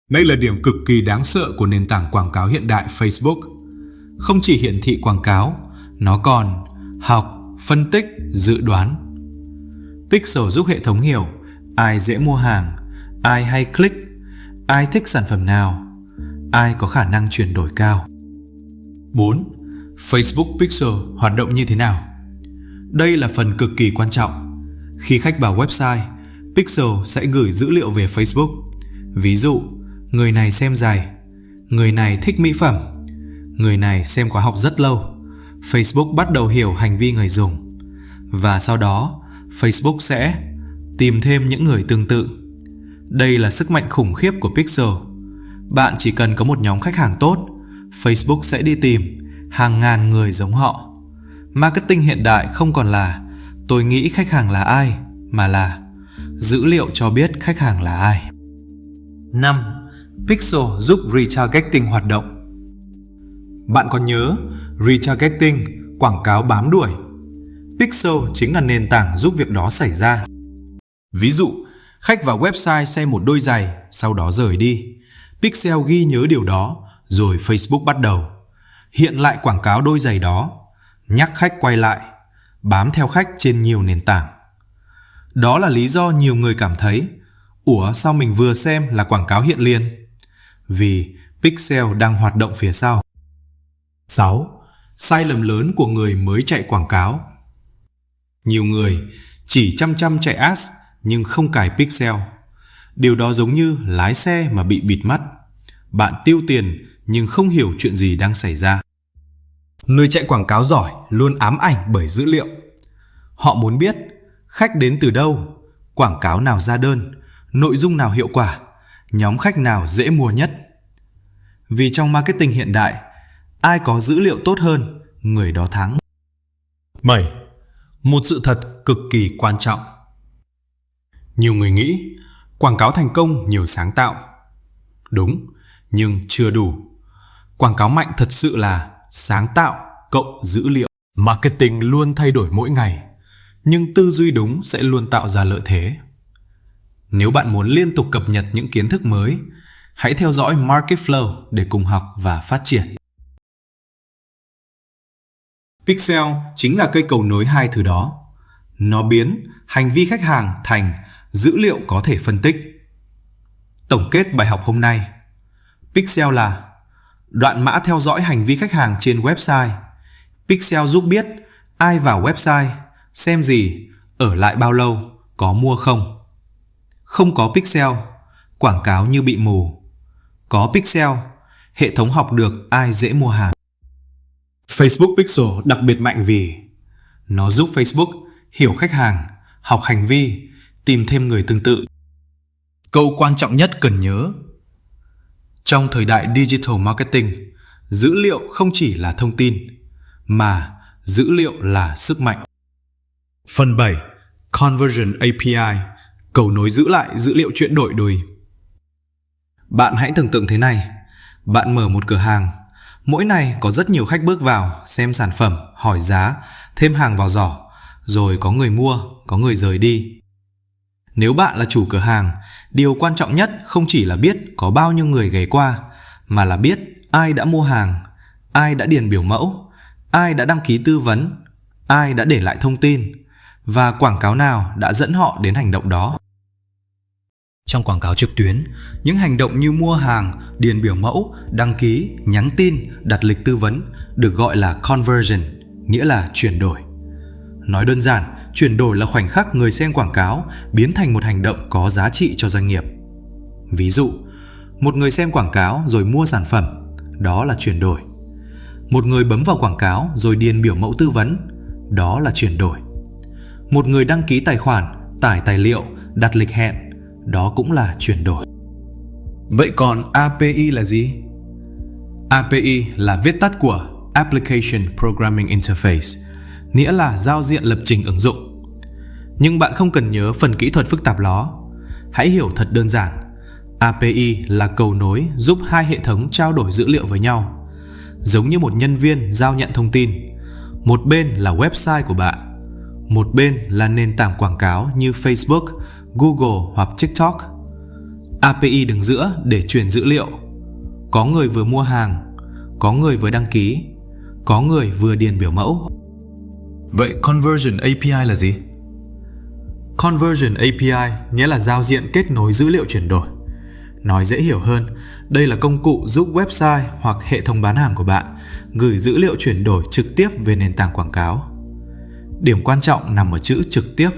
Đây là điểm cực kỳ đáng sợ của nền tảng quảng cáo hiện đại Facebook. Không chỉ hiển thị quảng cáo, nó còn học, phân tích, dự đoán. Pixel giúp hệ thống hiểu ai dễ mua hàng, ai hay click, ai thích sản phẩm nào, ai có khả năng chuyển đổi cao. 4. Facebook Pixel hoạt động như thế nào? Đây là phần cực kỳ quan trọng. Khi khách vào website, Pixel sẽ gửi dữ liệu về Facebook. Ví dụ, người này xem giày, người này thích mỹ phẩm, người này xem khóa học rất lâu. Facebook bắt đầu hiểu hành vi người dùng. Và sau đó, Facebook sẽ tìm thêm những người tương tự. Đây là sức mạnh khủng khiếp của Pixel. Bạn chỉ cần có một nhóm khách hàng tốt, Facebook sẽ đi tìm hàng ngàn người giống họ. Marketing hiện đại không còn là tôi nghĩ khách hàng là ai, mà là dữ liệu cho biết khách hàng là ai. 5. Pixel giúp retargeting hoạt động. Bạn còn nhớ retargeting, quảng cáo bám đuổi? Pixel chính là nền tảng giúp việc đó xảy ra. Ví dụ, khách vào website xem một đôi giày, sau đó rời đi. Pixel ghi nhớ điều đó, rồi Facebook bắt đầu hiện lại quảng cáo đôi giày đó, nhắc khách quay lại, bám theo khách trên nhiều nền tảng. Đó là lý do nhiều người cảm thấy ủa sao mình vừa xem là quảng cáo hiện liền? Vì Pixel đang hoạt động phía sau. 6. Sai lầm lớn của người mới chạy quảng cáo. Nhiều người chỉ chăm chạy ads nhưng không cài Pixel. Điều đó giống như lái xe mà bị bịt mắt. Bạn tiêu tiền nhưng không hiểu chuyện gì đang xảy ra. Người chạy quảng cáo giỏi luôn ám ảnh bởi dữ liệu. Họ muốn biết khách đến từ đâu, quảng cáo nào ra đơn, nội dung nào hiệu quả, nhóm khách nào dễ mua nhất. Vì trong marketing hiện đại, ai có dữ liệu tốt hơn, người đó thắng. 7. Một sự thật cực kỳ quan trọng. Nhiều người nghĩ quảng cáo thành công nhiều sáng tạo. Đúng, nhưng chưa đủ. Quảng cáo mạnh thật sự là sáng tạo cộng dữ liệu. Marketing luôn thay đổi mỗi ngày, nhưng tư duy đúng sẽ luôn tạo ra lợi thế. Nếu bạn muốn liên tục cập nhật những kiến thức mới, hãy theo dõi Market Flow để cùng học và phát triển. Pixel chính là cây cầu nối hai thứ đó. Nó biến hành vi khách hàng thành dữ liệu có thể phân tích. Tổng kết bài học hôm nay. Pixel là đoạn mã theo dõi hành vi khách hàng trên website. Pixel giúp biết ai vào website, xem gì, ở lại bao lâu, có mua không. Không có Pixel, quảng cáo như bị mù. Có Pixel, hệ thống học được ai dễ mua hàng. Facebook Pixel đặc biệt mạnh vì nó giúp Facebook hiểu khách hàng, học hành vi, tìm thêm người tương tự. Câu quan trọng nhất cần nhớ. Trong thời đại digital marketing, dữ liệu không chỉ là thông tin, mà dữ liệu là sức mạnh. Phần 7. Conversion API, cầu nối giữ lại dữ liệu chuyển đổi đùi. Bạn hãy tưởng tượng thế này. Bạn mở một cửa hàng. Mỗi ngày có rất nhiều khách bước vào, xem sản phẩm, hỏi giá, thêm hàng vào giỏ. Rồi có người mua, có người rời đi. Nếu bạn là chủ cửa hàng, điều quan trọng nhất không chỉ là biết có bao nhiêu người ghé qua, mà là biết ai đã mua hàng, ai đã điền biểu mẫu, ai đã đăng ký tư vấn, ai đã để lại thông tin, và quảng cáo nào đã dẫn họ đến hành động đó. Trong quảng cáo trực tuyến, những hành động như mua hàng, điền biểu mẫu, đăng ký, nhắn tin, đặt lịch tư vấn được gọi là conversion, nghĩa là chuyển đổi. Nói đơn giản, chuyển đổi là khoảnh khắc người xem quảng cáo biến thành một hành động có giá trị cho doanh nghiệp. Ví dụ, một người xem quảng cáo rồi mua sản phẩm, đó là chuyển đổi. Một người bấm vào quảng cáo rồi điền biểu mẫu tư vấn, đó là chuyển đổi. Một người đăng ký tài khoản, tải tài liệu, đặt lịch hẹn, đó cũng là chuyển đổi. Vậy còn API là gì? API là viết tắt của Application Programming Interface, nghĩa là giao diện lập trình ứng dụng. Nhưng bạn không cần nhớ phần kỹ thuật phức tạp đó. Hãy hiểu thật đơn giản. API là cầu nối giúp hai hệ thống trao đổi dữ liệu với nhau. Giống như một nhân viên giao nhận thông tin. Một bên là website của bạn, một bên là nền tảng quảng cáo như Facebook, Google hoặc TikTok. API đứng giữa để truyền dữ liệu. Có người vừa mua hàng, có người vừa đăng ký, có người vừa điền biểu mẫu. Vậy Conversion API là gì? Conversion API nghĩa là giao diện kết nối dữ liệu chuyển đổi. Nói dễ hiểu hơn, đây là công cụ giúp website hoặc hệ thống bán hàng của bạn gửi dữ liệu chuyển đổi trực tiếp về nền tảng quảng cáo. Điểm quan trọng nằm ở chữ trực tiếp.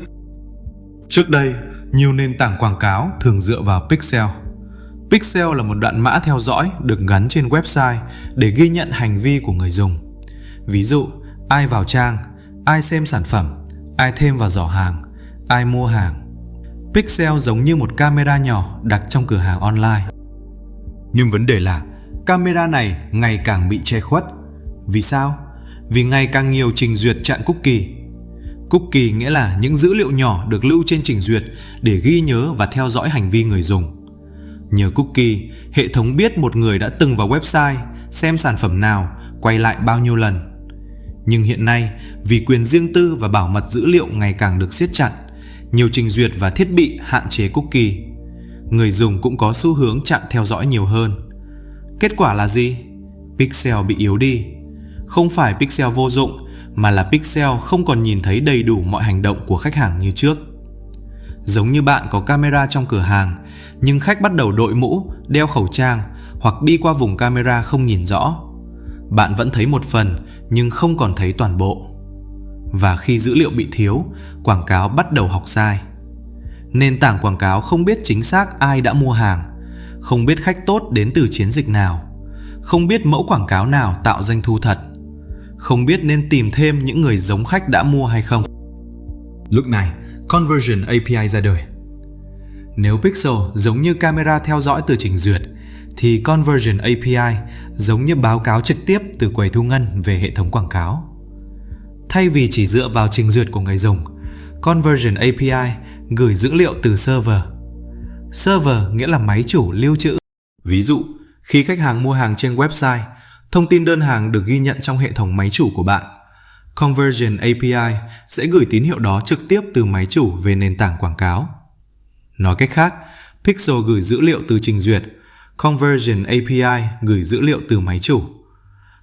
Trước đây, nhiều nền tảng quảng cáo thường dựa vào pixel. Pixel là một đoạn mã theo dõi được gắn trên website để ghi nhận hành vi của người dùng. Ví dụ, ai vào trang, ai xem sản phẩm, ai thêm vào giỏ hàng, ai mua hàng. Pixel giống như một camera nhỏ đặt trong cửa hàng online. Nhưng vấn đề là camera này ngày càng bị che khuất. Vì sao? Vì ngày càng nhiều trình duyệt chặn cookie. Cookie nghĩa là những dữ liệu nhỏ được lưu trên trình duyệt để ghi nhớ và theo dõi hành vi người dùng. Nhờ cookie, hệ thống biết một người đã từng vào website, xem sản phẩm nào, quay lại bao nhiêu lần. Nhưng hiện nay, vì quyền riêng tư và bảo mật dữ liệu ngày càng được siết chặt, nhiều trình duyệt và thiết bị hạn chế cookie. Người dùng cũng có xu hướng chặn theo dõi nhiều hơn. Kết quả là gì? Pixel bị yếu đi. Không phải pixel vô dụng, mà là pixel không còn nhìn thấy đầy đủ mọi hành động của khách hàng như trước. Giống như bạn có camera trong cửa hàng, nhưng khách bắt đầu đội mũ, đeo khẩu trang hoặc đi qua vùng camera không nhìn rõ. Bạn vẫn thấy một phần, nhưng không còn thấy toàn bộ. Và khi dữ liệu bị thiếu, quảng cáo bắt đầu học sai. Nền tảng quảng cáo không biết chính xác ai đã mua hàng, không biết khách tốt đến từ chiến dịch nào, không biết mẫu quảng cáo nào tạo doanh thu thật, không biết nên tìm thêm những người giống khách đã mua hay không. Lúc này, Conversion API ra đời. Nếu Pixel giống như camera theo dõi từ trình duyệt, thì Conversion API giống như báo cáo trực tiếp từ quầy thu ngân về hệ thống quảng cáo. Thay vì chỉ dựa vào trình duyệt của người dùng, Conversion API gửi dữ liệu từ server. Server nghĩa là máy chủ lưu trữ. Ví dụ, khi khách hàng mua hàng trên website, thông tin đơn hàng được ghi nhận trong hệ thống máy chủ của bạn. Conversion API sẽ gửi tín hiệu đó trực tiếp từ máy chủ về nền tảng quảng cáo. Nói cách khác, Pixel gửi dữ liệu từ trình duyệt, Conversion API gửi dữ liệu từ máy chủ.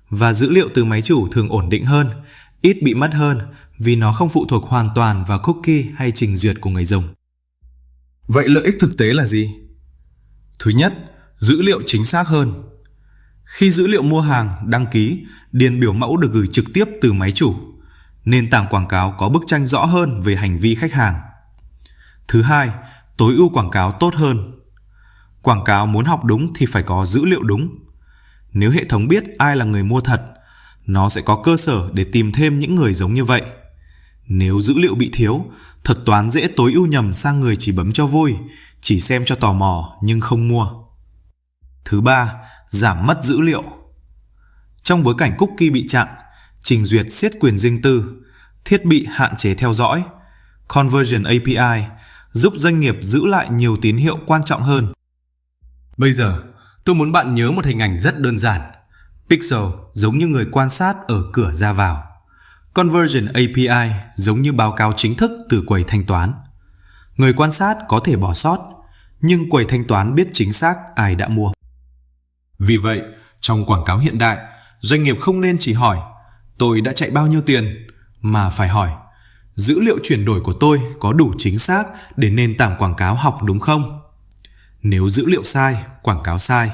Và dữ liệu từ máy chủ thường ổn định hơn, ít bị mất hơn vì nó không phụ thuộc hoàn toàn vào cookie hay trình duyệt của người dùng. Vậy lợi ích thực tế là gì? Thứ nhất, dữ liệu chính xác hơn. Khi dữ liệu mua hàng, đăng ký, điền biểu mẫu được gửi trực tiếp từ máy chủ, nền tảng quảng cáo có bức tranh rõ hơn về hành vi khách hàng. Thứ hai, tối ưu quảng cáo tốt hơn. Quảng cáo muốn học đúng thì phải có dữ liệu đúng. Nếu hệ thống biết ai là người mua thật, nó sẽ có cơ sở để tìm thêm những người giống như vậy. Nếu dữ liệu bị thiếu, thuật toán dễ tối ưu nhầm sang người chỉ bấm cho vui, chỉ xem cho tò mò nhưng không mua. Thứ ba, giảm mất dữ liệu. Trong bối cảnh cookie bị chặn, trình duyệt siết quyền riêng tư, thiết bị hạn chế theo dõi, Conversion API giúp doanh nghiệp giữ lại nhiều tín hiệu quan trọng hơn. Bây giờ, tôi muốn bạn nhớ một hình ảnh rất đơn giản. Pixel giống như người quan sát ở cửa ra vào. Conversion API giống như báo cáo chính thức từ quầy thanh toán. Người quan sát có thể bỏ sót, nhưng quầy thanh toán biết chính xác ai đã mua. Vì vậy, trong quảng cáo hiện đại, doanh nghiệp không nên chỉ hỏi tôi đã chạy bao nhiêu tiền, mà phải hỏi dữ liệu chuyển đổi của tôi có đủ chính xác để nền tảng quảng cáo học đúng không? Nếu dữ liệu sai, quảng cáo sai.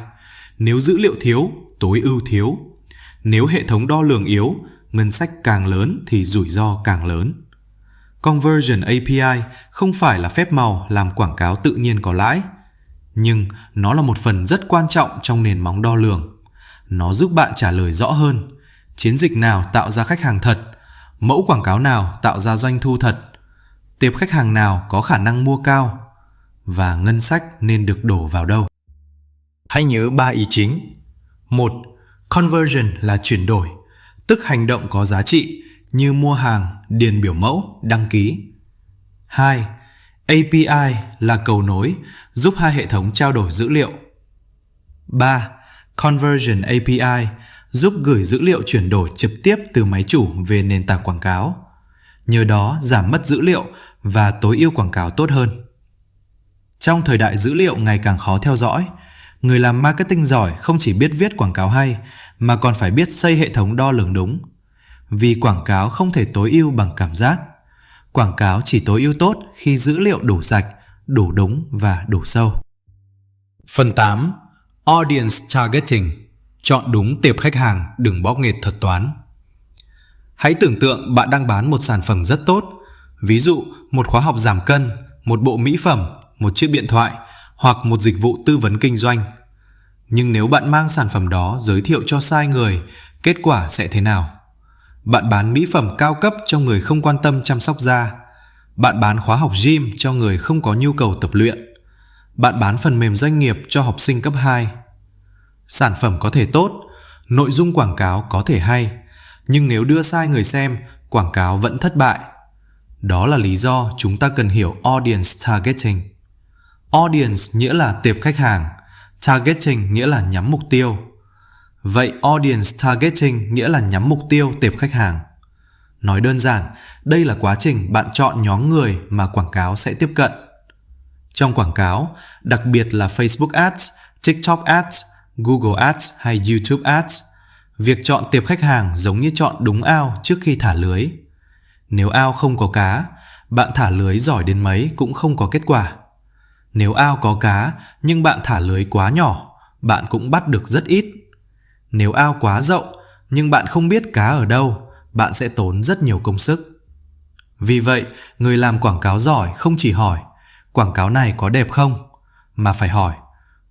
Nếu dữ liệu thiếu, tối ưu thiếu. Nếu hệ thống đo lường yếu, ngân sách càng lớn thì rủi ro càng lớn. Conversion API không phải là phép màu làm quảng cáo tự nhiên có lãi, nhưng nó là một phần rất quan trọng trong nền móng đo lường. Nó giúp bạn trả lời rõ hơn chiến dịch nào tạo ra khách hàng thật, mẫu quảng cáo nào tạo ra doanh thu thật, tệp khách hàng nào có khả năng mua cao, và ngân sách nên được đổ vào đâu. Hãy nhớ 3 ý chính. 1. Conversion là chuyển đổi, tức hành động có giá trị như mua hàng, điền biểu mẫu, đăng ký. 2. API là cầu nối, giúp hai hệ thống trao đổi dữ liệu. 3. Conversion API giúp gửi dữ liệu chuyển đổi trực tiếp từ máy chủ về nền tảng quảng cáo. Nhờ đó giảm mất dữ liệu và tối ưu quảng cáo tốt hơn. Trong thời đại dữ liệu ngày càng khó theo dõi, người làm marketing giỏi không chỉ biết viết quảng cáo hay mà còn phải biết xây hệ thống đo lường đúng. Vì quảng cáo không thể tối ưu bằng cảm giác. Quảng cáo chỉ tối ưu tốt khi dữ liệu đủ sạch, đủ đúng và đủ sâu. Phần 8. Audience Targeting. Chọn đúng tệp khách hàng, đừng bóp nghẹt thuật toán. Hãy tưởng tượng bạn đang bán một sản phẩm rất tốt, ví dụ một khóa học giảm cân, một bộ mỹ phẩm, một chiếc điện thoại hoặc một dịch vụ tư vấn kinh doanh. Nhưng nếu bạn mang sản phẩm đó giới thiệu cho sai người, kết quả sẽ thế nào? Bạn bán mỹ phẩm cao cấp cho người không quan tâm chăm sóc da. Bạn bán khóa học gym cho người không có nhu cầu tập luyện. Bạn bán phần mềm doanh nghiệp cho học sinh cấp 2. Sản phẩm có thể tốt, nội dung quảng cáo có thể hay, nhưng nếu đưa sai người xem, quảng cáo vẫn thất bại. Đó là lý do chúng ta cần hiểu audience targeting. Audience nghĩa là tệp khách hàng, targeting nghĩa là nhắm mục tiêu. Vậy audience targeting nghĩa là nhắm mục tiêu tệp khách hàng. Nói đơn giản, đây là quá trình bạn chọn nhóm người mà quảng cáo sẽ tiếp cận. Trong quảng cáo, đặc biệt là Facebook Ads, TikTok Ads, Google Ads hay YouTube Ads, việc chọn tệp khách hàng giống như chọn đúng ao trước khi thả lưới. Nếu ao không có cá, bạn thả lưới giỏi đến mấy cũng không có kết quả. Nếu ao có cá nhưng bạn thả lưới quá nhỏ, bạn cũng bắt được rất ít. Nếu ao quá rộng nhưng bạn không biết cá ở đâu, bạn sẽ tốn rất nhiều công sức. Vì vậy, người làm quảng cáo giỏi không chỉ hỏi quảng cáo này có đẹp không, mà phải hỏi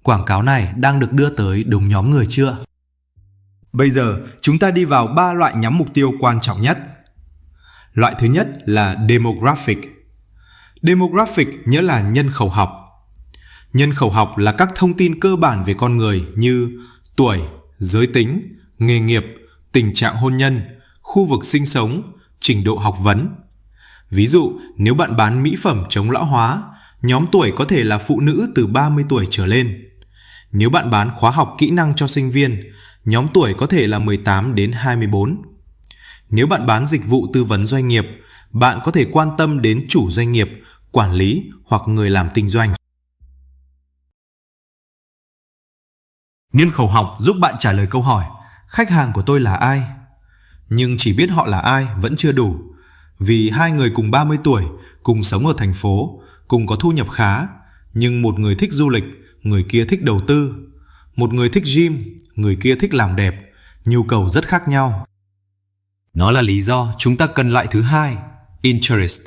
quảng cáo này đang được đưa tới đúng nhóm người chưa? Bây giờ, chúng ta đi vào 3 loại nhắm mục tiêu quan trọng nhất. Loại thứ nhất là demographic. Demographic nghĩa là nhân khẩu học. Nhân khẩu học là các thông tin cơ bản về con người như tuổi, giới tính, nghề nghiệp, tình trạng hôn nhân, khu vực sinh sống, trình độ học vấn. Ví dụ, nếu bạn bán mỹ phẩm chống lão hóa, nhóm tuổi có thể là phụ nữ từ 30 tuổi trở lên. Nếu bạn bán khóa học kỹ năng cho sinh viên, nhóm tuổi có thể là 18 đến 24. Nếu bạn bán dịch vụ tư vấn doanh nghiệp, bạn có thể quan tâm đến chủ doanh nghiệp, quản lý hoặc người làm kinh doanh. Nhân khẩu học giúp bạn trả lời câu hỏi khách hàng của tôi là ai? Nhưng chỉ biết họ là ai vẫn chưa đủ. Vì hai người cùng 30 tuổi, cùng sống ở thành phố, cùng có thu nhập khá, nhưng một người thích du lịch, người kia thích đầu tư. Một người thích gym, người kia thích làm đẹp, nhu cầu rất khác nhau. Nó là lý do chúng ta cần loại thứ hai, interest.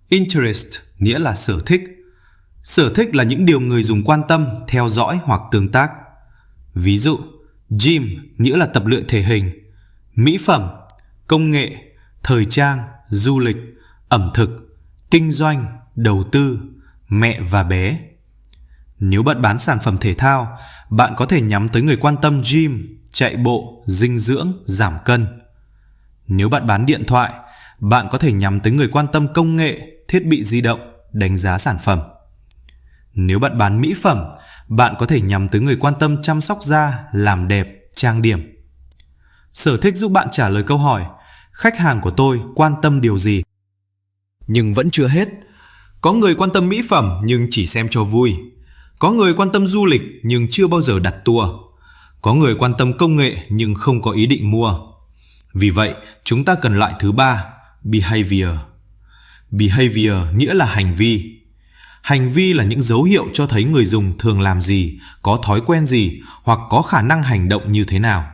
Interest nghĩa là sở thích. Sở thích là những điều người dùng quan tâm, theo dõi hoặc tương tác. Ví dụ, gym nghĩa là tập luyện thể hình, mỹ phẩm, công nghệ, thời trang, du lịch, ẩm thực, kinh doanh, đầu tư, mẹ và bé. Nếu bạn bán sản phẩm thể thao, bạn có thể nhắm tới người quan tâm gym, chạy bộ, dinh dưỡng, giảm cân. Nếu bạn bán điện thoại, bạn có thể nhắm tới người quan tâm công nghệ, thiết bị di động, đánh giá sản phẩm. Nếu bạn bán mỹ phẩm, bạn có thể nhắm tới người quan tâm chăm sóc da, làm đẹp, trang điểm. Sở thích giúp bạn trả lời câu hỏi khách hàng của tôi quan tâm điều gì. Nhưng vẫn chưa hết. Có người quan tâm mỹ phẩm nhưng chỉ xem cho vui. Có người quan tâm du lịch nhưng chưa bao giờ đặt tour. Có người quan tâm công nghệ nhưng không có ý định mua. Vì vậy, chúng ta cần loại thứ ba, behavior. Behavior nghĩa là hành vi. Hành vi là những dấu hiệu cho thấy người dùng thường làm gì, có thói quen gì hoặc có khả năng hành động như thế nào.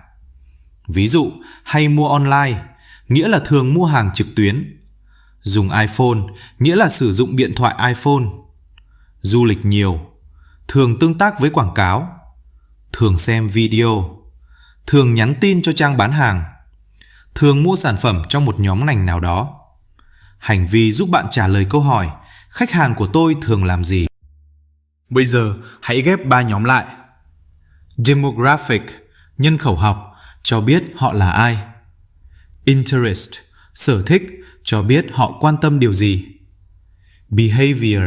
Ví dụ, hay mua online, nghĩa là thường mua hàng trực tuyến. Dùng iPhone, nghĩa là sử dụng điện thoại iPhone. Du lịch nhiều, thường tương tác với quảng cáo, thường xem video, thường nhắn tin cho trang bán hàng, thường mua sản phẩm trong một nhóm ngành nào đó. Hành vi giúp bạn trả lời câu hỏi khách hàng của tôi thường làm gì. Bây giờ hãy ghép 3 nhóm lại. Demographic, nhân khẩu học, cho biết họ là ai. Interest, sở thích, cho biết họ quan tâm điều gì. Behavior,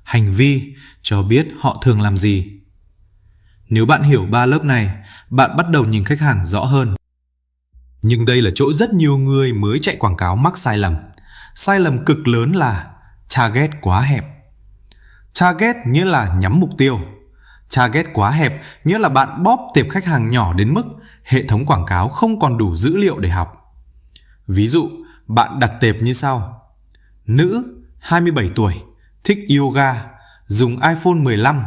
hành vi, cho biết họ thường làm gì. Nếu bạn hiểu 3 lớp này, bạn bắt đầu nhìn khách hàng rõ hơn. Nhưng đây là chỗ rất nhiều người mới chạy quảng cáo mắc sai lầm. Sai lầm cực lớn là target quá hẹp. Target nghĩa là nhắm mục tiêu. Target quá hẹp nghĩa là bạn bóp tệp khách hàng nhỏ đến mức hệ thống quảng cáo không còn đủ dữ liệu để học. Ví dụ, bạn đặt tệp như sau. Nữ, 27 tuổi, thích yoga, dùng iPhone 15,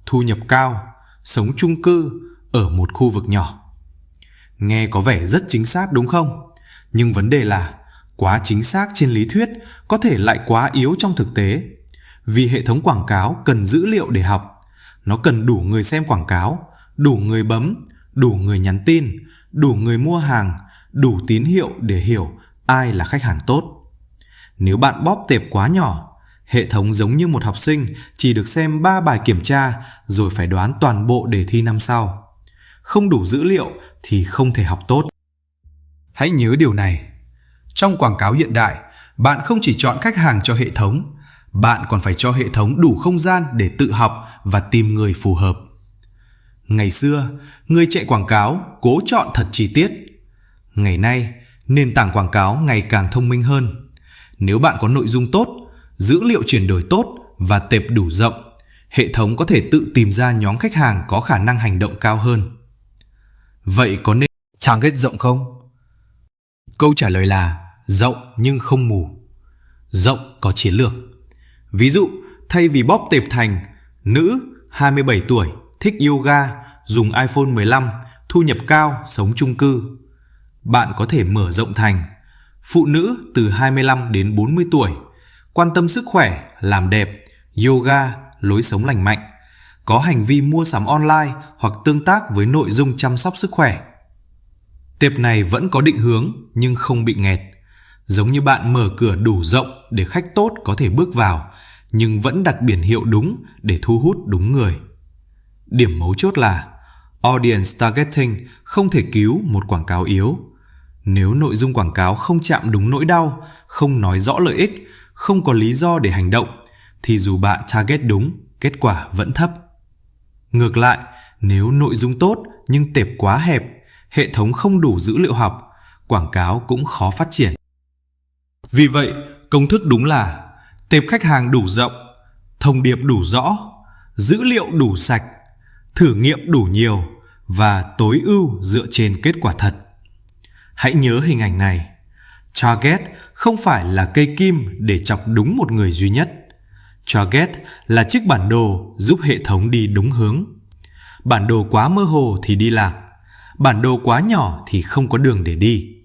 thu nhập cao, sống chung cư ở một khu vực nhỏ. Nghe có vẻ rất chính xác đúng không? Nhưng vấn đề là quá chính xác trên lý thuyết có thể lại quá yếu trong thực tế. Vì hệ thống quảng cáo cần dữ liệu để học. Nó cần đủ người xem quảng cáo, đủ người bấm, đủ người nhắn tin, đủ người mua hàng, đủ tín hiệu để hiểu ai là khách hàng tốt. Nếu bạn bóp tệp quá nhỏ, hệ thống giống như một học sinh chỉ được xem 3 bài kiểm tra rồi phải đoán toàn bộ đề thi năm sau. Không đủ dữ liệu thì không thể học tốt. Hãy nhớ điều này. Trong quảng cáo hiện đại, bạn không chỉ chọn khách hàng cho hệ thống, bạn còn phải cho hệ thống đủ không gian để tự học và tìm người phù hợp. Ngày xưa, người chạy quảng cáo cố chọn thật chi tiết. Ngày nay, nền tảng quảng cáo ngày càng thông minh hơn. Nếu bạn có nội dung tốt, dữ liệu chuyển đổi tốt và tệp đủ rộng, hệ thống có thể tự tìm ra nhóm khách hàng có khả năng hành động cao hơn. Vậy có nên target rộng không? Câu trả lời là rộng nhưng không mù. Rộng có chiến lược. Ví dụ, thay vì bóp tệp thành nữ, 27 tuổi, thích yoga, dùng iPhone 15, thu nhập cao, sống chung cư, bạn có thể mở rộng thành phụ nữ từ 25 đến 40 tuổi, quan tâm sức khỏe, làm đẹp, yoga, lối sống lành mạnh, có hành vi mua sắm online hoặc tương tác với nội dung chăm sóc sức khỏe. Tệp này vẫn có định hướng nhưng không bị nghẹt. Giống như bạn mở cửa đủ rộng để khách tốt có thể bước vào, nhưng vẫn đặt biển hiệu đúng để thu hút đúng người. Điểm mấu chốt là audience targeting không thể cứu một quảng cáo yếu. Nếu nội dung quảng cáo không chạm đúng nỗi đau, không nói rõ lợi ích, không có lý do để hành động, thì dù bạn target đúng, kết quả vẫn thấp. Ngược lại, nếu nội dung tốt nhưng tệp quá hẹp, hệ thống không đủ dữ liệu học, quảng cáo cũng khó phát triển. Vì vậy, công thức đúng là tệp khách hàng đủ rộng, thông điệp đủ rõ, dữ liệu đủ sạch, thử nghiệm đủ nhiều và tối ưu dựa trên kết quả thật. Hãy nhớ hình ảnh này. Target không phải là cây kim để chọc đúng một người duy nhất. Target là chiếc bản đồ giúp hệ thống đi đúng hướng. Bản đồ quá mơ hồ thì đi lạc. Bản đồ quá nhỏ thì không có đường để đi.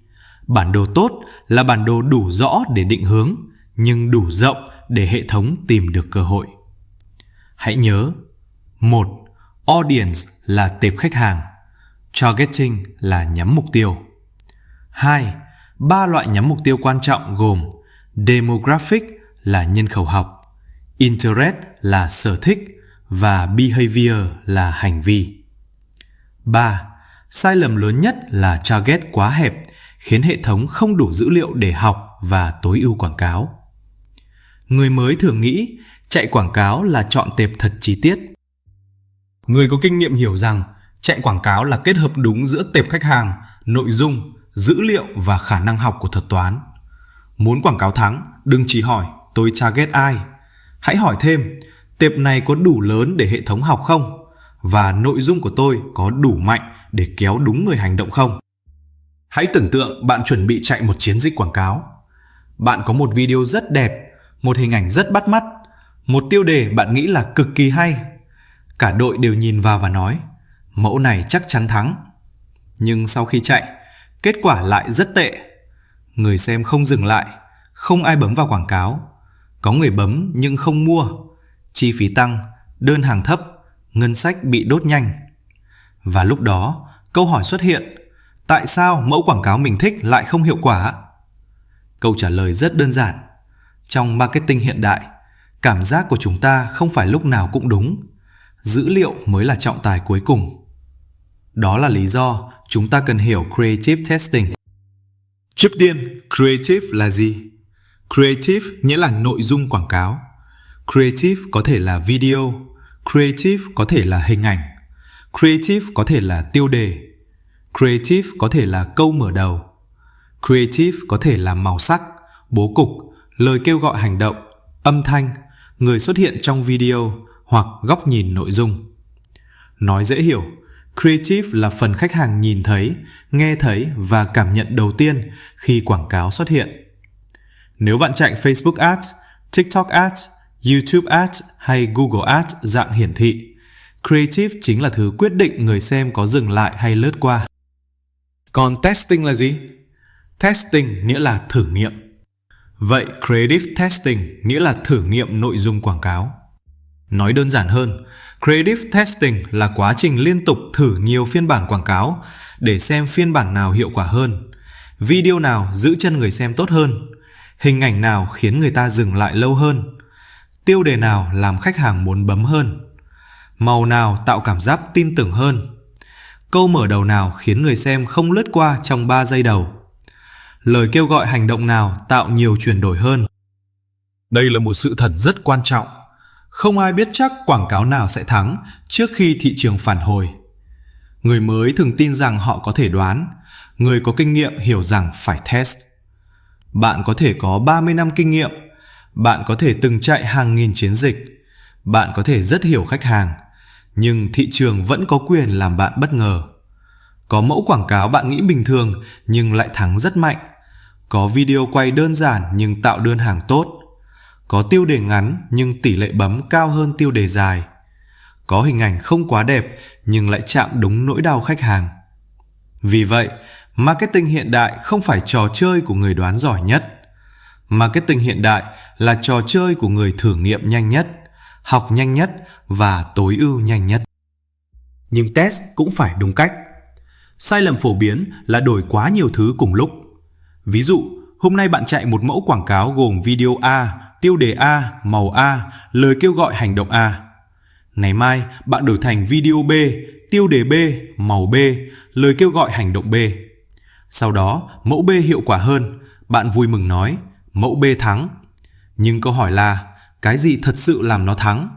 Bản đồ tốt là bản đồ đủ rõ để định hướng, nhưng đủ rộng để hệ thống tìm được cơ hội. Hãy nhớ, 1. Audience là tệp khách hàng. Targeting là nhắm mục tiêu. 2. 3 loại nhắm mục tiêu quan trọng gồm Demographic là nhân khẩu học, Interest là sở thích và Behavior là hành vi. 3. Sai lầm lớn nhất là target quá hẹp, khiến hệ thống không đủ dữ liệu để học và tối ưu quảng cáo. Người mới thường nghĩ chạy quảng cáo là chọn tệp thật chi tiết. Người có kinh nghiệm hiểu rằng chạy quảng cáo là kết hợp đúng giữa tệp khách hàng, nội dung, dữ liệu và khả năng học của thuật toán. Muốn quảng cáo thắng, đừng chỉ hỏi tôi target ai. Hãy hỏi thêm, tệp này có đủ lớn để hệ thống học không? Và nội dung của tôi có đủ mạnh để kéo đúng người hành động không? Hãy tưởng tượng bạn chuẩn bị chạy một chiến dịch quảng cáo. Bạn có một video rất đẹp, một hình ảnh rất bắt mắt, một tiêu đề bạn nghĩ là cực kỳ hay. Cả đội đều nhìn vào và nói, mẫu này chắc chắn thắng. Nhưng sau khi chạy, kết quả lại rất tệ. Người xem không dừng lại, không ai bấm vào quảng cáo. Có người bấm nhưng không mua, chi phí tăng, đơn hàng thấp, ngân sách bị đốt nhanh. Và lúc đó, câu hỏi xuất hiện, tại sao mẫu quảng cáo mình thích lại không hiệu quả? Câu trả lời rất đơn giản. Trong marketing hiện đại, cảm giác của chúng ta không phải lúc nào cũng đúng. Dữ liệu mới là trọng tài cuối cùng. Đó là lý do chúng ta cần hiểu creative testing. Trước tiên, creative là gì? Creative nghĩa là nội dung quảng cáo. Creative có thể là video, creative có thể là hình ảnh, creative có thể là tiêu đề, creative có thể là câu mở đầu, creative có thể là màu sắc, bố cục, lời kêu gọi hành động, âm thanh, người xuất hiện trong video hoặc góc nhìn nội dung. Nói dễ hiểu, creative là phần khách hàng nhìn thấy, nghe thấy và cảm nhận đầu tiên khi quảng cáo xuất hiện. Nếu bạn chạy Facebook Ads, TikTok Ads, YouTube Ads hay Google Ads dạng hiển thị, creative chính là thứ quyết định người xem có dừng lại hay lướt qua. Còn testing là gì? Testing nghĩa là thử nghiệm. Vậy creative testing nghĩa là thử nghiệm nội dung quảng cáo. Nói đơn giản hơn, creative testing là quá trình liên tục thử nhiều phiên bản quảng cáo để xem phiên bản nào hiệu quả hơn, video nào giữ chân người xem tốt hơn, hình ảnh nào khiến người ta dừng lại lâu hơn, tiêu đề nào làm khách hàng muốn bấm hơn, màu nào tạo cảm giác tin tưởng hơn, câu mở đầu nào khiến người xem không lướt qua trong 3 giây đầu, lời kêu gọi hành động nào tạo nhiều chuyển đổi hơn. Đây là một sự thật rất quan trọng. Không ai biết chắc quảng cáo nào sẽ thắng trước khi thị trường phản hồi. Người mới thường tin rằng họ có thể đoán, người có kinh nghiệm hiểu rằng phải test. Bạn có thể có 30 năm kinh nghiệm, bạn có thể từng chạy hàng nghìn chiến dịch, bạn có thể rất hiểu khách hàng, nhưng thị trường vẫn có quyền làm bạn bất ngờ. Có mẫu quảng cáo bạn nghĩ bình thường nhưng lại thắng rất mạnh. Có video quay đơn giản nhưng tạo đơn hàng tốt. Có tiêu đề ngắn nhưng tỷ lệ bấm cao hơn tiêu đề dài. Có hình ảnh không quá đẹp nhưng lại chạm đúng nỗi đau khách hàng. Vì vậy, marketing hiện đại không phải trò chơi của người đoán giỏi nhất. Marketing hiện đại là trò chơi của người thử nghiệm nhanh nhất, học nhanh nhất và tối ưu nhanh nhất. Nhưng test cũng phải đúng cách. Sai lầm phổ biến là đổi quá nhiều thứ cùng lúc. Ví dụ, hôm nay bạn chạy một mẫu quảng cáo gồm video A, tiêu đề A, màu A, lời kêu gọi hành động A. Ngày mai, bạn đổi thành video B, tiêu đề B, màu B, lời kêu gọi hành động B. Sau đó, mẫu B hiệu quả hơn, bạn vui mừng nói, mẫu B thắng. Nhưng câu hỏi là, cái gì thật sự làm nó thắng?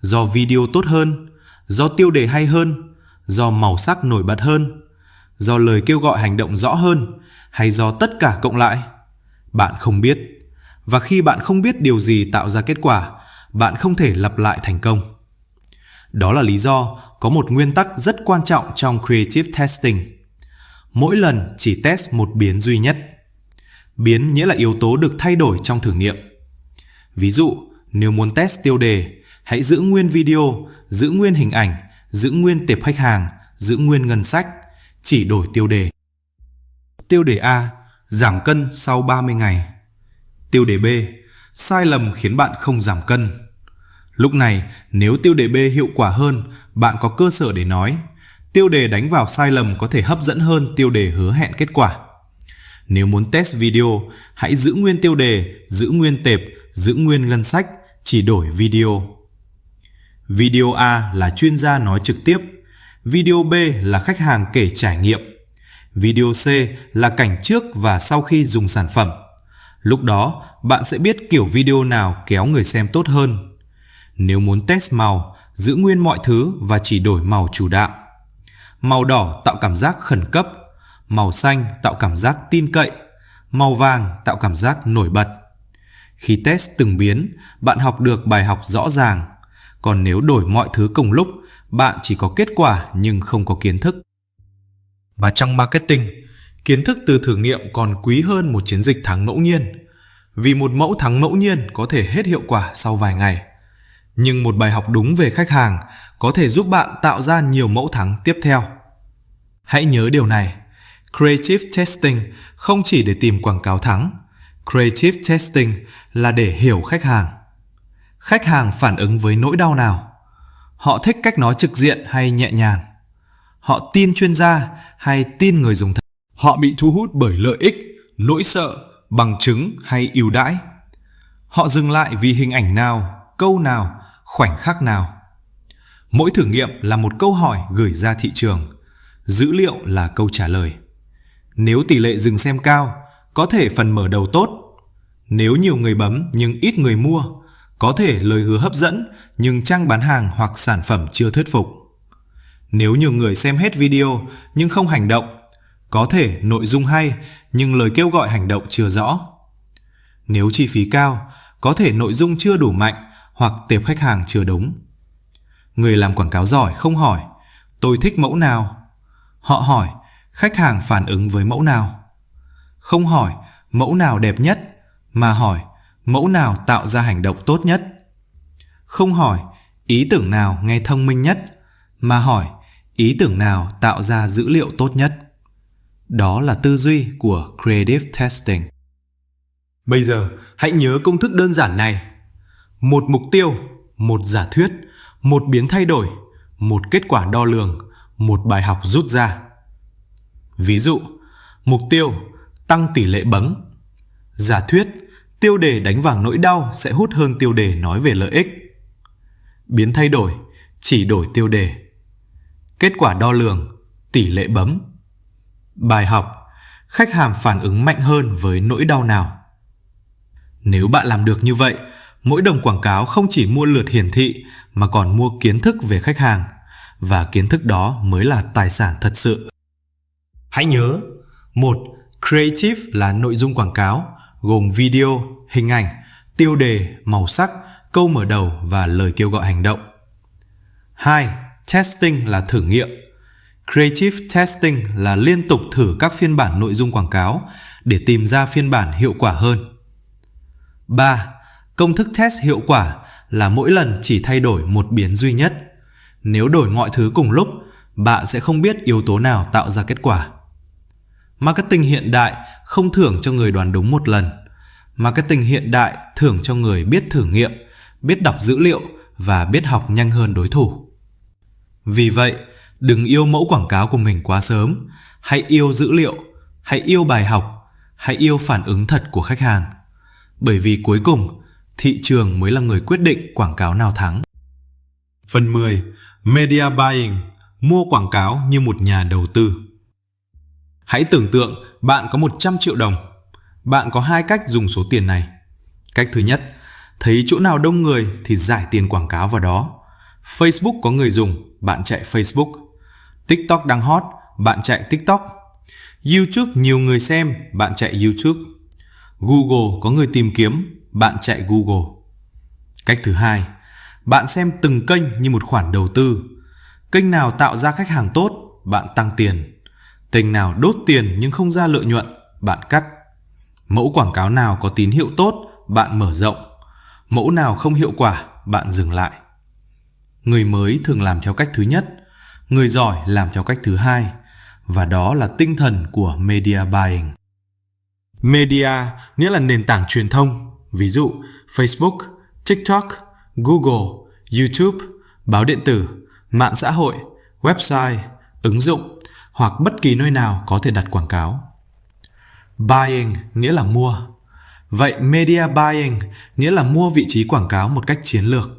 Do video tốt hơn, do tiêu đề hay hơn, do màu sắc nổi bật hơn, do lời kêu gọi hành động rõ hơn, hay do tất cả cộng lại? Bạn không biết. Và khi bạn không biết điều gì tạo ra kết quả, bạn không thể lặp lại thành công. Đó là lý do có một nguyên tắc rất quan trọng trong creative testing. Mỗi lần chỉ test một biến duy nhất. Biến nghĩa là yếu tố được thay đổi trong thử nghiệm. Ví dụ, nếu muốn test tiêu đề, hãy giữ nguyên video, giữ nguyên hình ảnh, giữ nguyên tệp khách hàng, giữ nguyên ngân sách, chỉ đổi tiêu đề. Tiêu đề A, giảm cân sau 30 ngày. Tiêu đề B, sai lầm khiến bạn không giảm cân. Lúc này, nếu tiêu đề B hiệu quả hơn, bạn có cơ sở để nói, tiêu đề đánh vào sai lầm có thể hấp dẫn hơn tiêu đề hứa hẹn kết quả. Nếu muốn test video, hãy giữ nguyên tiêu đề, giữ nguyên tệp, giữ nguyên ngân sách, chỉ đổi video. Video A là chuyên gia nói trực tiếp. Video B là khách hàng kể trải nghiệm. Video C là cảnh trước và sau khi dùng sản phẩm. Lúc đó, bạn sẽ biết kiểu video nào kéo người xem tốt hơn. Nếu muốn test màu, giữ nguyên mọi thứ và chỉ đổi màu chủ đạo. Màu đỏ tạo cảm giác khẩn cấp, màu xanh tạo cảm giác tin cậy, màu vàng tạo cảm giác nổi bật. Khi test từng biến, bạn học được bài học rõ ràng. Còn nếu đổi mọi thứ cùng lúc, bạn chỉ có kết quả nhưng không có kiến thức. Và trong marketing, kiến thức từ thử nghiệm còn quý hơn một chiến dịch thắng ngẫu nhiên. Vì một mẫu thắng ngẫu nhiên có thể hết hiệu quả sau vài ngày. Nhưng một bài học đúng về khách hàng có thể giúp bạn tạo ra nhiều mẫu thắng tiếp theo. Hãy nhớ điều này, creative testing không chỉ để tìm quảng cáo thắng. Creative testing là để hiểu khách hàng. Khách hàng phản ứng với nỗi đau nào? Họ thích cách nói trực diện hay nhẹ nhàng? Họ tin chuyên gia hay tin người dùng thật? Họ bị thu hút bởi lợi ích, nỗi sợ, bằng chứng hay ưu đãi? Họ dừng lại vì hình ảnh nào, câu nào, khoảnh khắc nào? Mỗi thử nghiệm là một câu hỏi gửi ra thị trường. Dữ liệu là câu trả lời. Nếu tỷ lệ dừng xem cao, có thể phần mở đầu tốt. Nếu nhiều người bấm nhưng ít người mua, có thể lời hứa hấp dẫn nhưng trang bán hàng hoặc sản phẩm chưa thuyết phục. Nếu nhiều người xem hết video nhưng không hành động, có thể nội dung hay nhưng lời kêu gọi hành động chưa rõ. Nếu chi phí cao, có thể nội dung chưa đủ mạnh hoặc tệp khách hàng chưa đúng. Người làm quảng cáo giỏi không hỏi tôi thích mẫu nào. Họ hỏi khách hàng phản ứng với mẫu nào. Không hỏi mẫu nào đẹp nhất, mà hỏi mẫu nào tạo ra hành động tốt nhất. Không hỏi ý tưởng nào nghe thông minh nhất, mà hỏi ý tưởng nào tạo ra dữ liệu tốt nhất. Đó là tư duy của Creative Testing. Bây giờ hãy nhớ công thức đơn giản này. Một mục tiêu, một giả thuyết, một biến thay đổi, một kết quả đo lường, một bài học rút ra. Ví dụ, mục tiêu tăng tỷ lệ bấm. Giả thuyết, tiêu đề đánh vào nỗi đau sẽ hút hơn tiêu đề nói về lợi ích. Biến thay đổi, chỉ đổi tiêu đề. Kết quả đo lường, tỷ lệ bấm. Bài học, khách hàng phản ứng mạnh hơn với nỗi đau nào. Nếu bạn làm được như vậy, mỗi đồng quảng cáo không chỉ mua lượt hiển thị mà còn mua kiến thức về khách hàng, và kiến thức đó mới là tài sản thật sự. Hãy nhớ, 1. Creative là nội dung quảng cáo, gồm video, hình ảnh, tiêu đề, màu sắc, câu mở đầu và lời kêu gọi hành động. 2. Testing là thử nghiệm. Creative Testing là liên tục thử các phiên bản nội dung quảng cáo để tìm ra phiên bản hiệu quả hơn. 3. Công thức test hiệu quả là mỗi lần chỉ thay đổi một biến duy nhất. Nếu đổi mọi thứ cùng lúc, bạn sẽ không biết yếu tố nào tạo ra kết quả. Marketing hiện đại không thưởng cho người đoán đúng một lần. Marketing hiện đại thưởng cho người biết thử nghiệm, biết đọc dữ liệu và biết học nhanh hơn đối thủ. Vì vậy, đừng yêu mẫu quảng cáo của mình quá sớm. Hãy yêu dữ liệu, hãy yêu bài học, hãy yêu phản ứng thật của khách hàng. Bởi vì cuối cùng, thị trường mới là người quyết định quảng cáo nào thắng. Phần 10. Media Buying, mua quảng cáo như một nhà đầu tư. Hãy tưởng tượng bạn có 100 triệu đồng. Bạn có 2 cách dùng số tiền này. Cách thứ nhất, thấy chỗ nào đông người thì rải tiền quảng cáo vào đó. Facebook có người dùng, bạn chạy Facebook. TikTok đang hot, bạn chạy TikTok. YouTube nhiều người xem, bạn chạy YouTube. Google có người tìm kiếm, bạn chạy Google. Cách thứ hai, bạn xem từng kênh như một khoản đầu tư. Kênh nào tạo ra khách hàng tốt, bạn tăng tiền. Kênh nào đốt tiền nhưng không ra lợi nhuận, bạn cắt. Mẫu quảng cáo nào có tín hiệu tốt, bạn mở rộng. Mẫu nào không hiệu quả, bạn dừng lại. Người mới thường làm theo cách thứ nhất, người giỏi làm theo cách thứ hai, và đó là tinh thần của media buying. Media nghĩa là nền tảng truyền thông, ví dụ Facebook, TikTok, Google, YouTube, báo điện tử, mạng xã hội, website, ứng dụng hoặc bất kỳ nơi nào có thể đặt quảng cáo. Buying nghĩa là mua. Vậy media buying nghĩa là mua vị trí quảng cáo một cách chiến lược.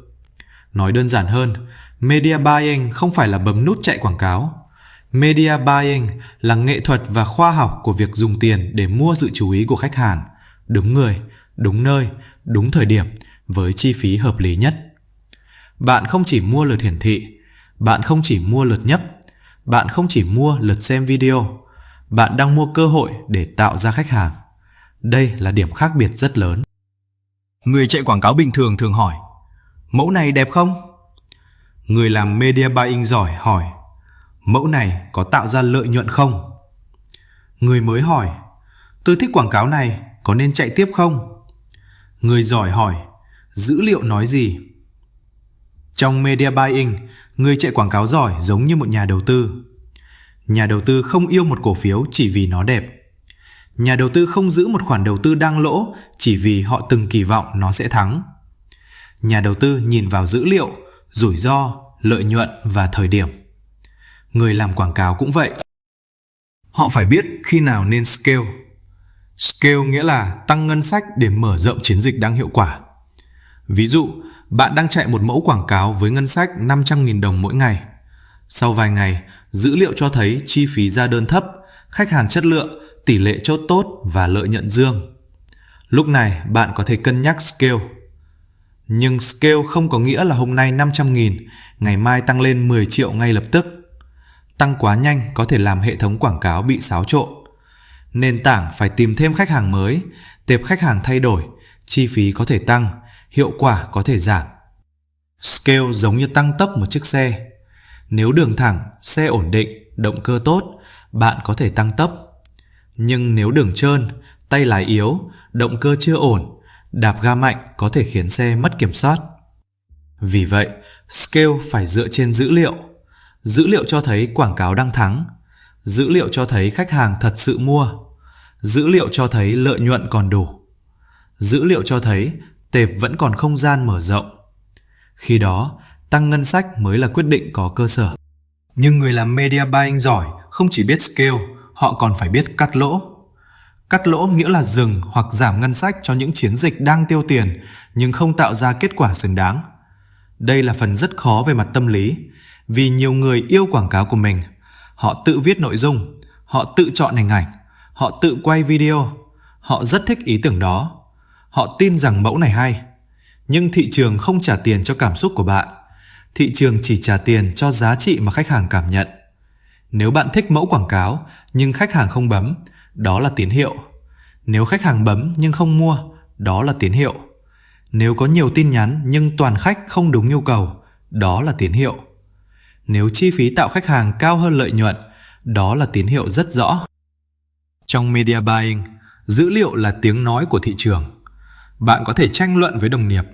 Nói đơn giản hơn, media buying không phải là bấm nút chạy quảng cáo. Media buying là nghệ thuật và khoa học của việc dùng tiền để mua sự chú ý của khách hàng, đúng người, đúng nơi, đúng thời điểm, với chi phí hợp lý nhất. Bạn không chỉ mua lượt hiển thị, bạn không chỉ mua lượt nhấp, bạn không chỉ mua lượt xem video, bạn đang mua cơ hội để tạo ra khách hàng. Đây là điểm khác biệt rất lớn. Người chạy quảng cáo bình thường thường hỏi, mẫu này đẹp không? Người làm media buying giỏi hỏi, mẫu này có tạo ra lợi nhuận không? Người mới hỏi, tôi thích quảng cáo này, có nên chạy tiếp không? Người giỏi hỏi, dữ liệu nói gì? Trong media buying, người chạy quảng cáo giỏi giống như một nhà đầu tư. Nhà đầu tư không yêu một cổ phiếu chỉ vì nó đẹp. Nhà đầu tư không giữ một khoản đầu tư đang lỗ chỉ vì họ từng kỳ vọng nó sẽ thắng. Nhà đầu tư nhìn vào dữ liệu, rủi ro, lợi nhuận và thời điểm. Người làm quảng cáo cũng vậy. Họ phải biết khi nào nên scale. Scale nghĩa là tăng ngân sách để mở rộng chiến dịch đang hiệu quả. Ví dụ, bạn đang chạy một mẫu quảng cáo với ngân sách 500.000 đồng mỗi ngày. Sau vài ngày, dữ liệu cho thấy chi phí ra đơn thấp, khách hàng chất lượng, tỷ lệ chốt tốt và lợi nhuận dương. Lúc này bạn có thể cân nhắc scale. Nhưng scale không có nghĩa là hôm nay 500.000, ngày mai tăng lên 10 triệu ngay lập tức. Tăng quá nhanh có thể làm hệ thống quảng cáo bị xáo trộn. Nền tảng phải tìm thêm khách hàng mới, tệp khách hàng thay đổi, chi phí có thể tăng, hiệu quả có thể giảm. Scale giống như tăng tốc một chiếc xe. Nếu đường thẳng, xe ổn định, động cơ tốt, bạn có thể tăng tốc. Nhưng nếu đường trơn, tay lái yếu, động cơ chưa ổn, đạp ga mạnh có thể khiến xe mất kiểm soát. Vì vậy, Scale phải dựa trên dữ liệu. Dữ liệu cho thấy quảng cáo đang thắng. Dữ liệu cho thấy khách hàng thật sự mua. Dữ liệu cho thấy lợi nhuận còn đủ. Dữ liệu cho thấy tệp vẫn còn không gian mở rộng. Khi đó, tăng ngân sách mới là quyết định có cơ sở. Nhưng người làm media buying giỏi không chỉ biết scale, họ còn phải biết cắt lỗ. Cắt lỗ nghĩa là dừng hoặc giảm ngân sách cho những chiến dịch đang tiêu tiền nhưng không tạo ra kết quả xứng đáng. Đây là phần rất khó về mặt tâm lý, vì nhiều người yêu quảng cáo của mình. Họ tự viết nội dung, họ tự chọn hình ảnh, họ tự quay video, họ rất thích ý tưởng đó. Họ tin rằng mẫu này hay. Nhưng thị trường không trả tiền cho cảm xúc của bạn. Thị trường chỉ trả tiền cho giá trị mà khách hàng cảm nhận. Nếu bạn thích mẫu quảng cáo nhưng khách hàng không bấm, đó là tín hiệu. Nếu khách hàng bấm nhưng không mua, đó là tín hiệu. Nếu có nhiều tin nhắn nhưng toàn khách không đúng nhu cầu, đó là tín hiệu. Nếu chi phí tạo khách hàng cao hơn lợi nhuận, đó là tín hiệu rất rõ. Trong media buying, dữ liệu là tiếng nói của thị trường. Bạn có thể tranh luận với đồng nghiệp,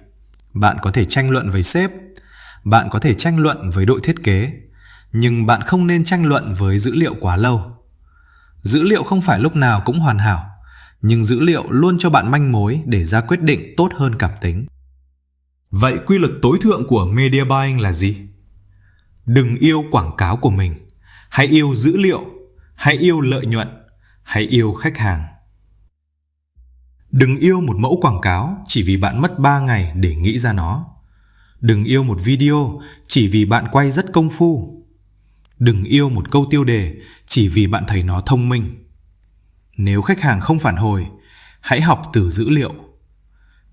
bạn có thể tranh luận với sếp, bạn có thể tranh luận với đội thiết kế, nhưng bạn không nên tranh luận với dữ liệu quá lâu. Dữ liệu không phải lúc nào cũng hoàn hảo, nhưng dữ liệu luôn cho bạn manh mối để ra quyết định tốt hơn cảm tính. Vậy quy luật tối thượng của media buying là gì? Đừng yêu quảng cáo của mình, hãy yêu dữ liệu, hãy yêu lợi nhuận, hãy yêu khách hàng. Đừng yêu một mẫu quảng cáo chỉ vì bạn mất 3 ngày để nghĩ ra nó. Đừng yêu một video chỉ vì bạn quay rất công phu. Đừng yêu một câu tiêu đề chỉ vì bạn thấy nó thông minh. Nếu khách hàng không phản hồi, hãy học từ dữ liệu.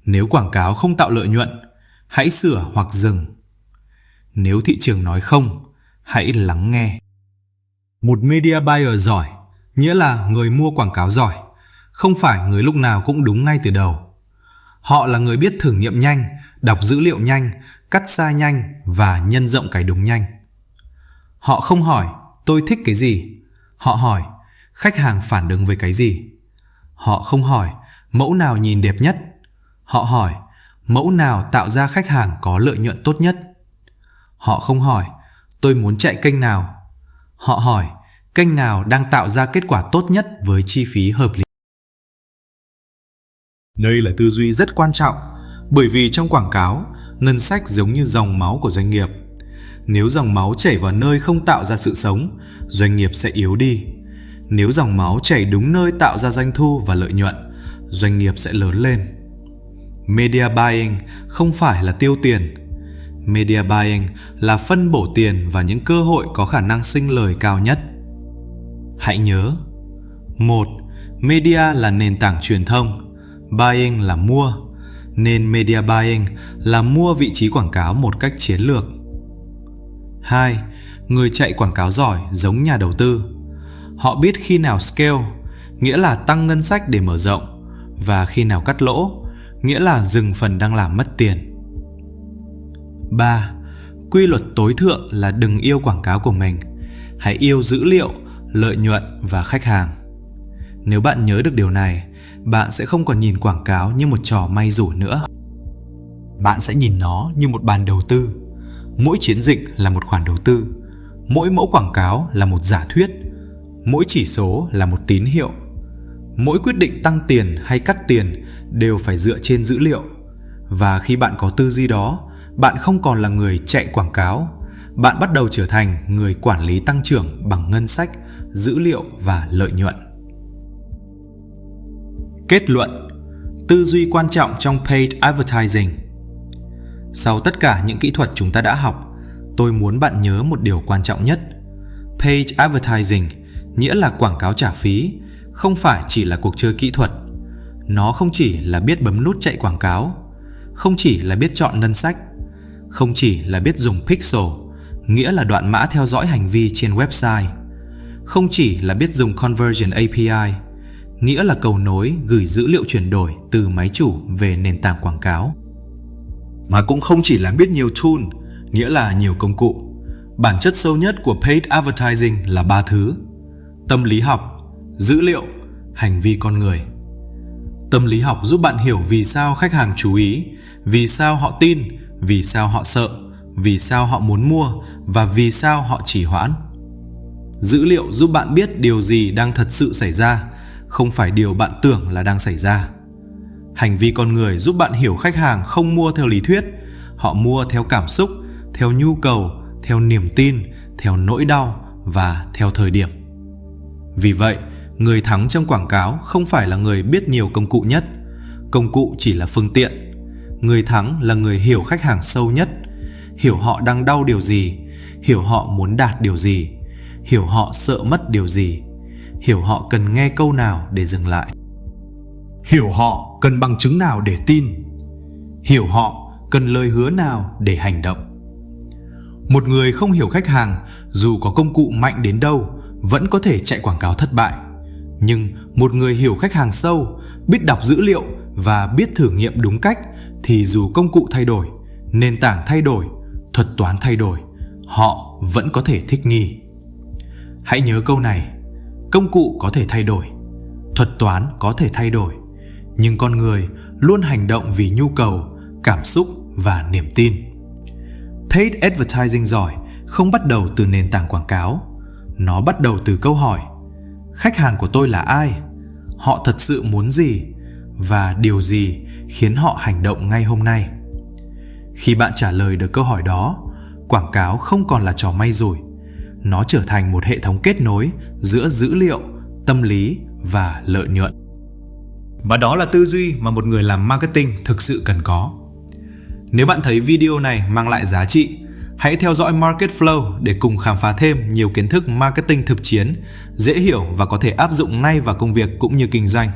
Nếu quảng cáo không tạo lợi nhuận, hãy sửa hoặc dừng. Nếu thị trường nói không, hãy lắng nghe. Một media buyer giỏi nghĩa là người mua quảng cáo giỏi, không phải người lúc nào cũng đúng ngay từ đầu. Họ là người biết thử nghiệm nhanh, đọc dữ liệu nhanh, cắt sai nhanh và nhân rộng cái đúng nhanh. Họ không hỏi tôi thích cái gì, họ hỏi khách hàng phản ứng với cái gì. Họ không hỏi mẫu nào nhìn đẹp nhất, họ hỏi mẫu nào tạo ra khách hàng có lợi nhuận tốt nhất. Họ không hỏi tôi muốn chạy kênh nào, họ hỏi kênh nào đang tạo ra kết quả tốt nhất với chi phí hợp lý. Đây là tư duy rất quan trọng, bởi vì trong quảng cáo, ngân sách giống như dòng máu của doanh nghiệp. Nếu dòng máu chảy vào nơi không tạo ra sự sống, doanh nghiệp sẽ yếu đi. Nếu dòng máu chảy đúng nơi tạo ra doanh thu và lợi nhuận, doanh nghiệp sẽ lớn lên. Media buying không phải là tiêu tiền. Media buying là phân bổ tiền vào những cơ hội có khả năng sinh lời cao nhất. Hãy nhớ: 1. Media là nền tảng truyền thông, buying là mua, nên media buying là mua vị trí quảng cáo một cách chiến lược. 2. Người chạy quảng cáo giỏi giống nhà đầu tư. Họ biết khi nào scale, nghĩa là tăng ngân sách để mở rộng, và khi nào cắt lỗ, nghĩa là dừng phần đang làm mất tiền. 3. Quy luật tối thượng là đừng yêu quảng cáo của mình, hãy yêu dữ liệu, lợi nhuận và khách hàng. Nếu bạn nhớ được điều này, bạn sẽ không còn nhìn quảng cáo như một trò may rủi nữa. Bạn sẽ nhìn nó như một bàn đầu tư. Mỗi chiến dịch là một khoản đầu tư, mỗi mẫu quảng cáo là một giả thuyết, mỗi chỉ số là một tín hiệu. Mỗi quyết định tăng tiền hay cắt tiền đều phải dựa trên dữ liệu. Và khi bạn có tư duy đó, bạn không còn là người chạy quảng cáo, bạn bắt đầu trở thành người quản lý tăng trưởng bằng ngân sách, dữ liệu và lợi nhuận. Kết luận: tư duy quan trọng trong paid advertising. Sau tất cả những kỹ thuật chúng ta đã học, tôi muốn bạn nhớ một điều quan trọng nhất. Paid advertising, nghĩa là quảng cáo trả phí, không phải chỉ là cuộc chơi kỹ thuật. Nó không chỉ là biết bấm nút chạy quảng cáo, không chỉ là biết chọn ngân sách, không chỉ là biết dùng pixel, nghĩa là đoạn mã theo dõi hành vi trên website, không chỉ là biết dùng conversion API, nghĩa là cầu nối gửi dữ liệu chuyển đổi từ máy chủ về nền tảng quảng cáo. Mà cũng không chỉ là biết nhiều tool, nghĩa là nhiều công cụ. Bản chất sâu nhất của paid advertising là 3 thứ: tâm lý học, dữ liệu, hành vi con người. Tâm lý học giúp bạn hiểu vì sao khách hàng chú ý, vì sao họ tin, vì sao họ sợ, vì sao họ muốn mua và vì sao họ trì hoãn. Dữ liệu giúp bạn biết điều gì đang thật sự xảy ra, không phải điều bạn tưởng là đang xảy ra. Hành vi con người giúp bạn hiểu khách hàng không mua theo lý thuyết, họ mua theo cảm xúc, theo nhu cầu, theo niềm tin, theo nỗi đau và theo thời điểm. Vì vậy, người thắng trong quảng cáo không phải là người biết nhiều công cụ nhất. Công cụ chỉ là phương tiện. Người thắng là người hiểu khách hàng sâu nhất, hiểu họ đang đau điều gì, hiểu họ muốn đạt điều gì, hiểu họ sợ mất điều gì, hiểu họ cần nghe câu nào để dừng lại, hiểu họ cần bằng chứng nào để tin, hiểu họ cần lời hứa nào để hành động. Một người không hiểu khách hàng, dù có công cụ mạnh đến đâu, vẫn có thể chạy quảng cáo thất bại. Nhưng một người hiểu khách hàng sâu, biết đọc dữ liệu và biết thử nghiệm đúng cách, thì dù công cụ thay đổi, nền tảng thay đổi, thuật toán thay đổi, họ vẫn có thể thích nghi. Hãy nhớ câu này: công cụ có thể thay đổi, thuật toán có thể thay đổi, nhưng con người luôn hành động vì nhu cầu, cảm xúc và niềm tin. Paid advertising giỏi không bắt đầu từ nền tảng quảng cáo. Nó bắt đầu từ câu hỏi: khách hàng của tôi là ai? Họ thật sự muốn gì? Và điều gì khiến họ hành động ngay hôm nay? Khi bạn trả lời được câu hỏi đó, quảng cáo không còn là trò may rủi. Nó trở thành một hệ thống kết nối giữa dữ liệu, tâm lý và lợi nhuận. Và đó là tư duy mà một người làm marketing thực sự cần có. Nếu bạn thấy video này mang lại giá trị, hãy theo dõi Market Flow để cùng khám phá thêm nhiều kiến thức marketing thực chiến, dễ hiểu và có thể áp dụng ngay vào công việc cũng như kinh doanh.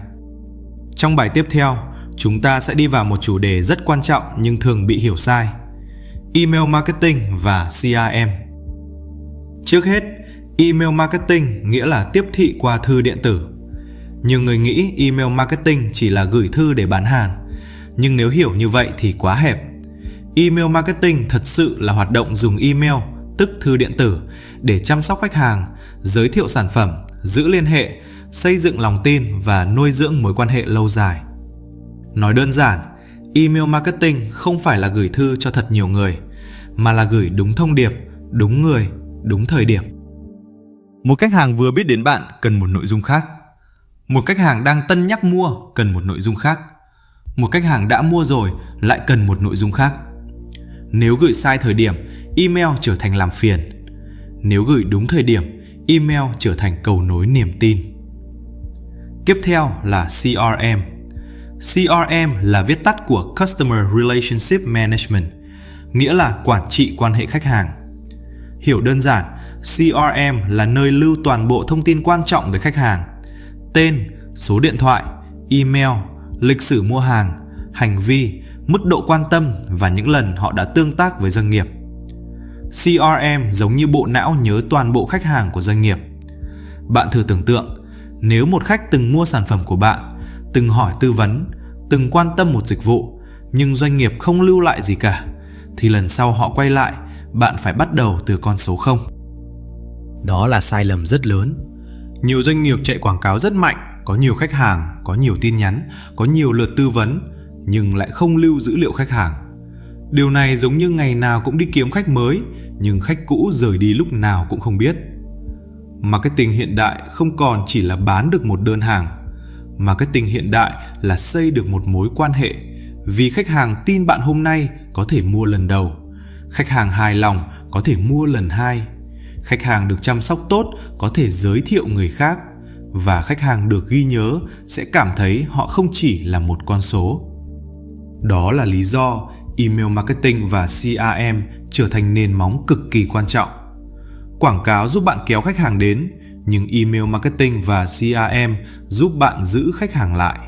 Trong bài tiếp theo, chúng ta sẽ đi vào một chủ đề rất quan trọng nhưng thường bị hiểu sai: email marketing và CRM. Trước hết, email marketing nghĩa là tiếp thị qua thư điện tử. Nhiều người nghĩ email marketing chỉ là gửi thư để bán hàng, nhưng nếu hiểu như vậy thì quá hẹp. Email marketing thật sự là hoạt động dùng email, tức thư điện tử, để chăm sóc khách hàng, giới thiệu sản phẩm, giữ liên hệ, xây dựng lòng tin và nuôi dưỡng mối quan hệ lâu dài. Nói đơn giản, email marketing không phải là gửi thư cho thật nhiều người, mà là gửi đúng thông điệp, đúng người, đúng thời điểm. Một khách hàng vừa biết đến bạn cần một nội dung khác. Một khách hàng đang cân nhắc mua cần một nội dung khác. Một khách hàng đã mua rồi lại cần một nội dung khác. Nếu gửi sai thời điểm, email trở thành làm phiền. Nếu gửi đúng thời điểm, email trở thành cầu nối niềm tin. Tiếp theo là CRM. CRM là viết tắt của Customer Relationship Management, nghĩa là quản trị quan hệ khách hàng. Hiểu đơn giản, CRM là nơi lưu toàn bộ thông tin quan trọng về khách hàng: tên, số điện thoại, email, lịch sử mua hàng, hành vi, mức độ quan tâm và những lần họ đã tương tác với doanh nghiệp. CRM giống như bộ não nhớ toàn bộ khách hàng của doanh nghiệp. Bạn thử tưởng tượng, nếu một khách từng mua sản phẩm của bạn, từng hỏi tư vấn, từng quan tâm một dịch vụ, nhưng doanh nghiệp không lưu lại gì cả, thì lần sau họ quay lại, bạn phải bắt đầu từ con số 0. Đó là sai lầm rất lớn. Nhiều doanh nghiệp chạy quảng cáo rất mạnh, có nhiều khách hàng, có nhiều tin nhắn, có nhiều lượt tư vấn, nhưng lại không lưu dữ liệu khách hàng. Điều này giống như ngày nào cũng đi kiếm khách mới, nhưng khách cũ rời đi lúc nào cũng không biết. Marketing hiện đại không còn chỉ là bán được một đơn hàng. Marketing hiện đại là xây được một mối quan hệ. Vì khách hàng tin bạn hôm nay có thể mua lần đầu. Khách hàng hài lòng có thể mua lần 2. Khách hàng được chăm sóc tốt có thể giới thiệu người khác. Và khách hàng được ghi nhớ sẽ cảm thấy họ không chỉ là một con số. Đó là lý do email marketing và CRM trở thành nền móng cực kỳ quan trọng. Quảng cáo giúp bạn kéo khách hàng đến, nhưng email marketing và CRM giúp bạn giữ khách hàng lại.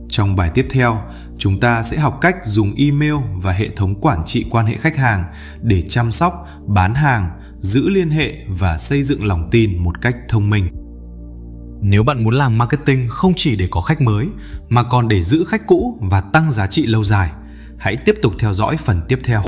Trong bài tiếp theo, chúng ta sẽ học cách dùng email và hệ thống quản trị quan hệ khách hàng để chăm sóc, bán hàng, giữ liên hệ và xây dựng lòng tin một cách thông minh. Nếu bạn muốn làm marketing không chỉ để có khách mới, mà còn để giữ khách cũ và tăng giá trị lâu dài, hãy tiếp tục theo dõi phần tiếp theo.